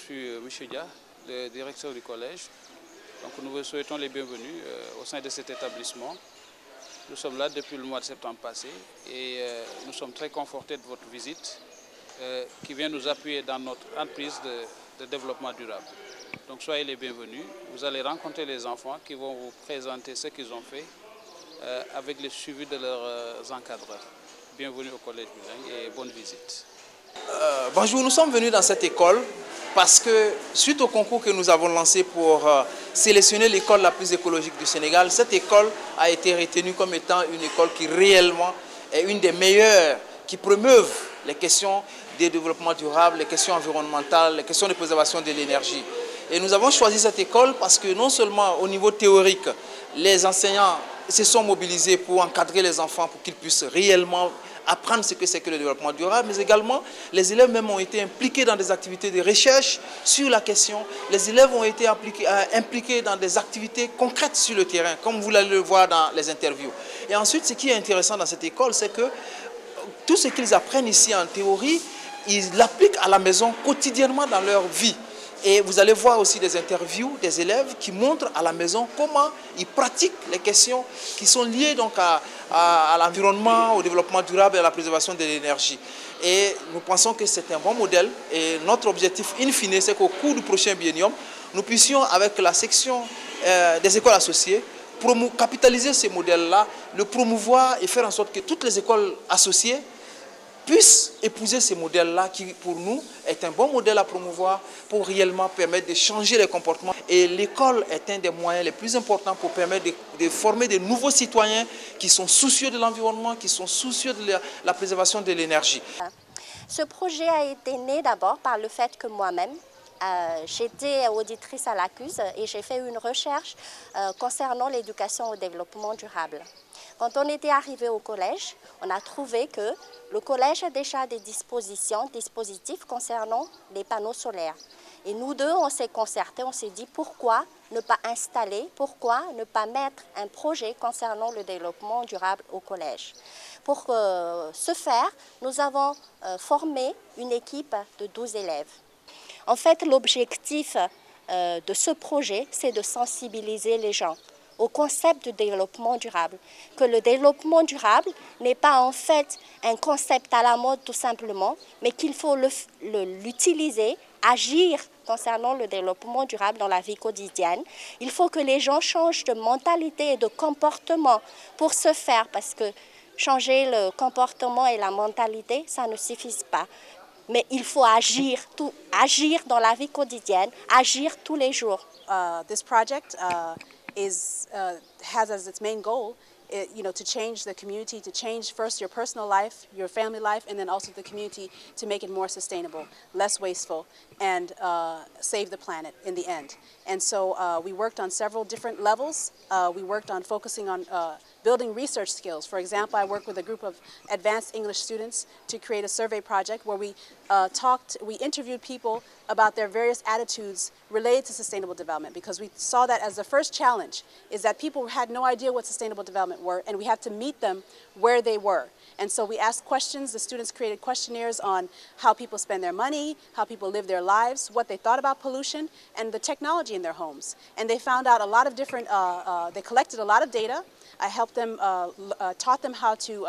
suis M. Dia, le directeur du collège. Donc nous vous souhaitons les bienvenus au sein de cet établissement. Nous sommes là depuis le mois de septembre passé et nous sommes très confortés de votre visite qui vient nous appuyer dans notre entreprise de développement durable. Donc soyez les bienvenus. Vous allez rencontrer les enfants qui vont vous présenter ce qu'ils ont fait avec le suivi de leurs encadreurs. Bienvenue au Collège Bilingue et bonne visite. Bonjour, nous sommes venus dans cette école parce que suite au concours que nous avons lancé pour sélectionner l'école la plus écologique du Sénégal, cette école a été retenue comme étant une école qui réellement est une des meilleures, qui promeuvent les questions de développement durable, les questions environnementales, les questions de préservation de l'énergie. Et nous avons choisi cette école parce que non seulement au niveau théorique, les enseignants se sont mobilisés pour encadrer les enfants pour qu'ils puissent réellement apprendre ce que c'est que le développement durable, mais également les élèves même ont été impliqués dans des activités de recherche sur la question. Les élèves ont été impliqués dans des activités concrètes sur le terrain, comme vous allez le voir dans les interviews. Et ensuite, ce qui est intéressant dans cette école, c'est que tout ce qu'ils apprennent ici en théorie, ils l'appliquent à la maison quotidiennement dans leur vie. Et vous allez voir aussi des interviews des élèves qui montrent à la maison comment ils pratiquent les questions qui sont liées donc à l'environnement, au développement durable et à la préservation de l'énergie. Et nous pensons que c'est un bon modèle et notre objectif in fine, c'est qu'au cours du prochain biennium, nous puissions avec la section des écoles associées capitaliser ce modèle-là, le promouvoir et faire en sorte que toutes les écoles associées puissent épouser ce modèle-là qui, pour nous, est un bon modèle à promouvoir pour réellement permettre de changer les comportements. Et l'école est un des moyens les plus importants pour permettre de former de nouveaux citoyens qui sont soucieux de l'environnement, qui sont soucieux de la préservation de l'énergie. Ce projet a été né d'abord par le fait que moi-même, j'étais auditrice à l'ACUSE et j'ai fait une recherche concernant l'éducation au développement durable. Quand on était arrivé au collège, on a trouvé que le collège a déjà des dispositifs concernant les panneaux solaires. Et nous deux, on s'est concertés, on s'est dit pourquoi ne pas installer, pourquoi ne pas mettre un projet concernant le développement durable au collège. Pour ce faire, nous avons formé une équipe de 12 élèves. En fait, l'objectif de ce projet, c'est de sensibiliser les gens au concept de développement durable. Que le développement durable n'est pas en fait un concept à la mode tout simplement, mais qu'il faut l'utiliser, agir concernant le développement durable dans la vie quotidienne. Il faut que les gens changent de mentalité et de comportement pour ce faire, parce que changer le comportement et la mentalité, ça ne suffit pas. Mais il faut agir dans la vie quotidienne, agir tous les jours. This project has as its main goal, to change the community, to change first your personal life, your family life, and then also the community to make it more sustainable, less wasteful, and save the planet in the end. And so we worked on several different levels. We worked on focusing on building research skills. For example, I worked with a group of advanced English students to create a survey project where we interviewed people about their various attitudes related to sustainable development, because we saw that as the first challenge is that people had no idea what sustainable development were, and we had to meet them where they were. And so we asked questions. The students created questionnaires on how people spend their money, how people live their lives, what they thought about pollution, and the technology in their homes. And they found out a lot of different, they collected a lot of data. I helped them, taught them how to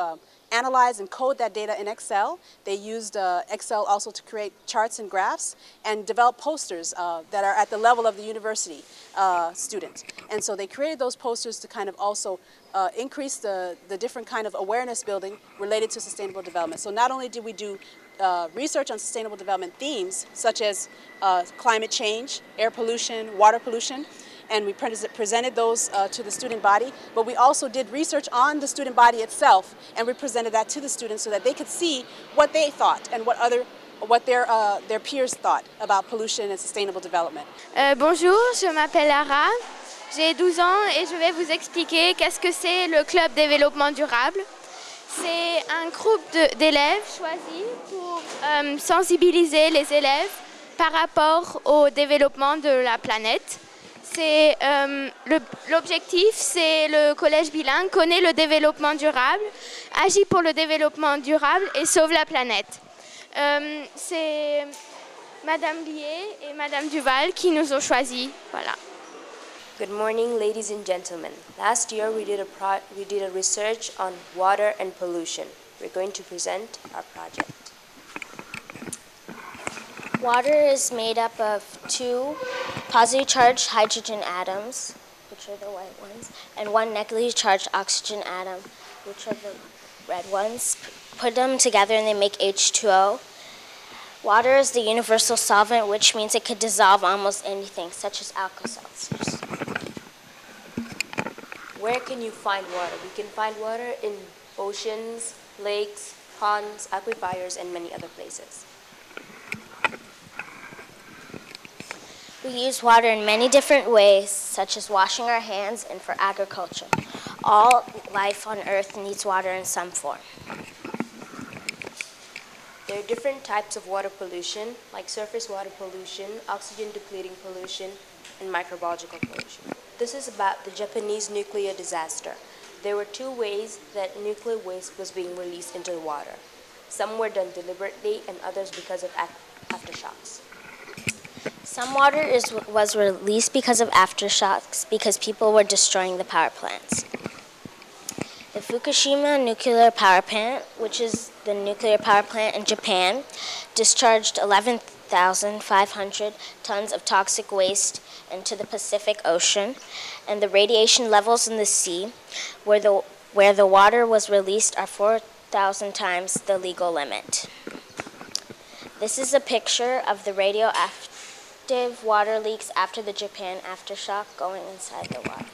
analyze and code that data in Excel. They used Excel also to create charts and graphs and develop posters that are at the level of the university student. And so they created those posters to kind of also increase the different kind of awareness building related to sustainable development. So not only did we do research on sustainable development themes such as climate change, air pollution, water pollution, and we presented those to the student body, but we also did research on the student body itself, and we presented that to the students so that they could see what they thought and what their peers thought about pollution and sustainable development. Bonjour, je m'appelle Lara, j'ai 12 ans et je vais vous expliquer qu'est-ce que c'est le Club Développement Durable. C'est un groupe d'élèves choisis pour sensibiliser les élèves par rapport au développement de la planète. L'objectif, c'est le collège bilingue connaît le développement durable, agit pour le développement durable et sauve la planète. Madame Lié et Madame Duval qui nous ont choisis. Voilà. Good morning, ladies and gentlemen. Last year we did a research on water and pollution. We're going to present our project. Water is made up of 2 positively charged hydrogen atoms, which are the white ones, and 1 negatively charged oxygen atom, which are the red ones. Put them together and they make H2O. Water is the universal solvent, which means it could dissolve almost anything, such as Alka-Seltzers. Where can you find water? We can find water in oceans, lakes, ponds, aquifers, and many other places. We use water in many different ways, such as washing our hands and for agriculture. All life on Earth needs water in some form. There are different types of water pollution, like surface water pollution, oxygen depleting pollution, and microbiological pollution. This is about the Japanese nuclear disaster. There were 2 ways that nuclear waste was being released into the water. Some were done deliberately and others because of aftershocks. Some water was released because of aftershocks because people were destroying the power plants. The Fukushima nuclear power plant, which is the nuclear power plant in Japan, discharged 11,500 tons of toxic waste into the Pacific Ocean, and the radiation levels in the sea where the water was released are 4,000 times the legal limit. This is a picture of the radioactive water leaks after the Japan aftershock going inside the water.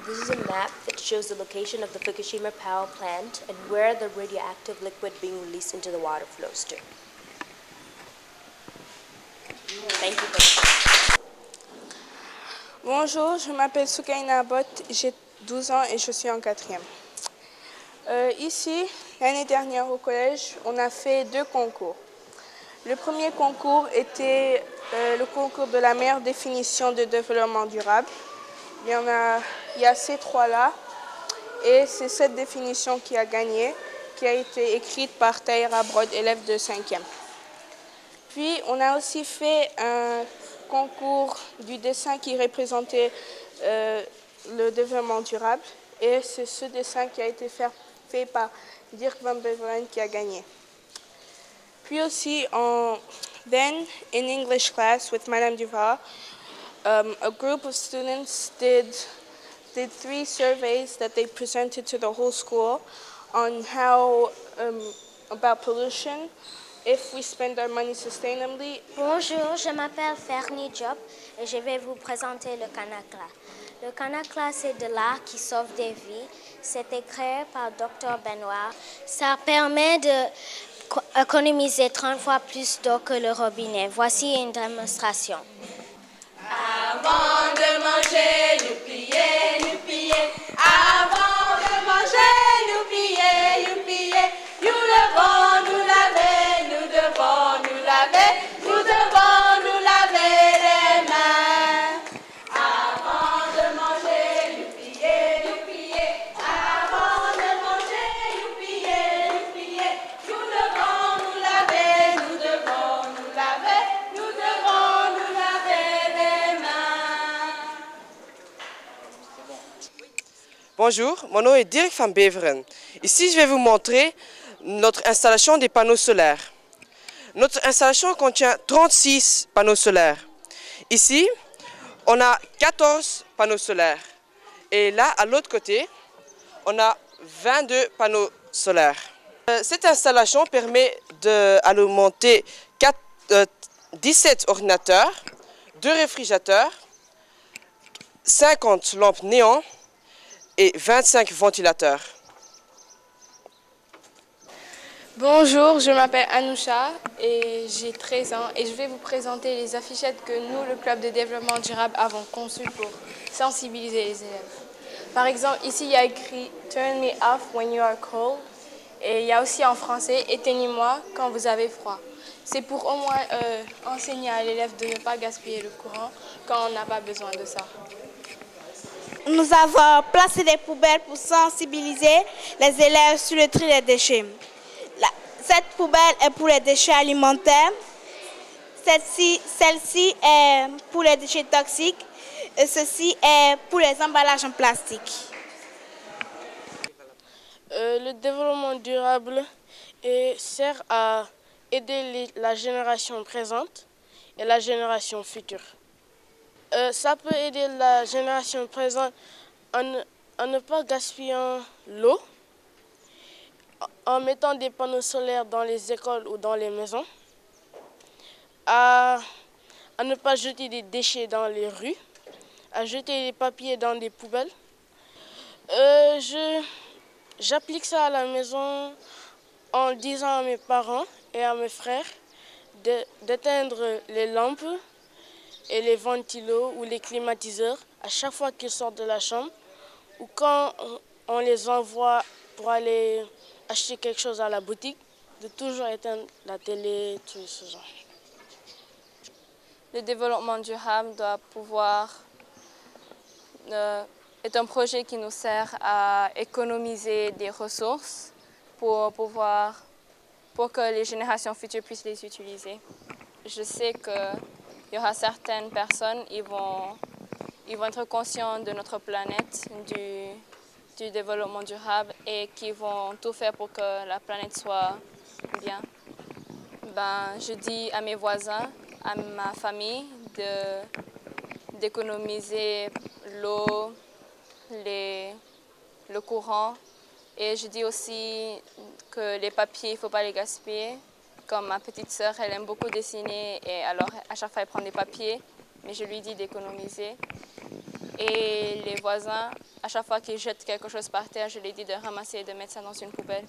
This is a map that shows the location of the Fukushima power plant and where the radioactive liquid being released into the water flows to. Thank you very much. Bonjour, je m'appelle Soukaina Abot, j'ai 12 ans et je suis en 4e. Ici, l'année dernière au collège, on a fait 2 concours. Le premier concours était le concours de la meilleure définition de développement durable. Il y a ces 3-là et c'est cette définition qui a gagné, qui a été écrite par Tahira Brod, élève de 5e. Puis on a aussi fait un concours du dessin qui représentait le développement durable et c'est ce dessin qui a été fait par Dirk van Beveren qui a gagné. Puis aussi, then in English class with Madame Duval, a group of students did 3 surveys that they presented to the whole school on how, about pollution, if we spend our money sustainably. Bonjour, je m'appelle Fernie Diop et je vais vous présenter le Kanakla. Le Kanakla, c'est de l'art qui sauve des vies. C'était créé par Dr Benoît. Ça permet d'économiser 30 fois plus d'eau que le robinet. Voici une démonstration. Avant de manger, nous plier, nous plier. Avant de manger, nous plier, nous plier. Nous devons nous laver, nous devons nous laver, nous devons nous laver les mains. Avant de manger, nous plier, nous plier. Avant de manger, nous plier, nous plier. Nous devons nous laver, nous devons nous laver, nous devons nous laver les mains. Bonjour, mon nom est Dirk van Beveren. Ici, je vais vous montrer notre installation des panneaux solaires. Notre installation contient 36 panneaux solaires. Ici, on a 14 panneaux solaires. Et là, à l'autre côté, on a 22 panneaux solaires. Cette installation permet d'alimenter 17 ordinateurs, 2 réfrigérateurs, 50 lampes néon et 25 ventilateurs. Bonjour, je m'appelle Anoucha et j'ai 13 ans et je vais vous présenter les affichettes que nous, le Club de développement durable, avons conçues pour sensibiliser les élèves. Par exemple, ici il y a écrit « Turn me off when you are cold » et il y a aussi en français « Éteignez-moi quand vous avez froid ». C'est pour au moins enseigner à l'élève de ne pas gaspiller le courant quand on n'a pas besoin de ça. Nous avons placé des poubelles pour sensibiliser les élèves sur le tri des déchets. Cette poubelle est pour les déchets alimentaires Celle-ci est pour les déchets toxiques et ceci est pour les emballages en plastique. Le développement durable sert à aider la génération présente et la génération future. Ça peut aider la génération présente en ne pas gaspillant l'eau, en mettant des panneaux solaires dans les écoles ou dans les maisons, à ne pas jeter des déchets dans les rues, à jeter les papiers dans des poubelles. J'applique ça à la maison en disant à mes parents et à mes frères d'éteindre les lampes et les ventilos ou les climatiseurs à chaque fois qu'ils sortent de la chambre ou quand on les envoie pour aller acheter quelque chose à la boutique, de toujours éteindre la télé, tout ce genre. Le développement durable doit pouvoir est un projet qui nous sert à économiser des ressources pour que les générations futures puissent les utiliser. Je sais qu'il y aura certaines personnes qui vont être conscients de notre planète, du développement durable et qui vont tout faire pour que la planète soit bien. Je dis à mes voisins, à ma famille d'économiser l'eau, le courant. Et je dis aussi que les papiers, il ne faut pas les gaspiller. Comme ma petite sœur, elle aime beaucoup dessiner et alors à chaque fois elle prend des papiers, mais je lui dis d'économiser. Et les voisins, à chaque fois qu'ils jettent quelque chose par terre, je leur dis de ramasser et de mettre ça dans une poubelle.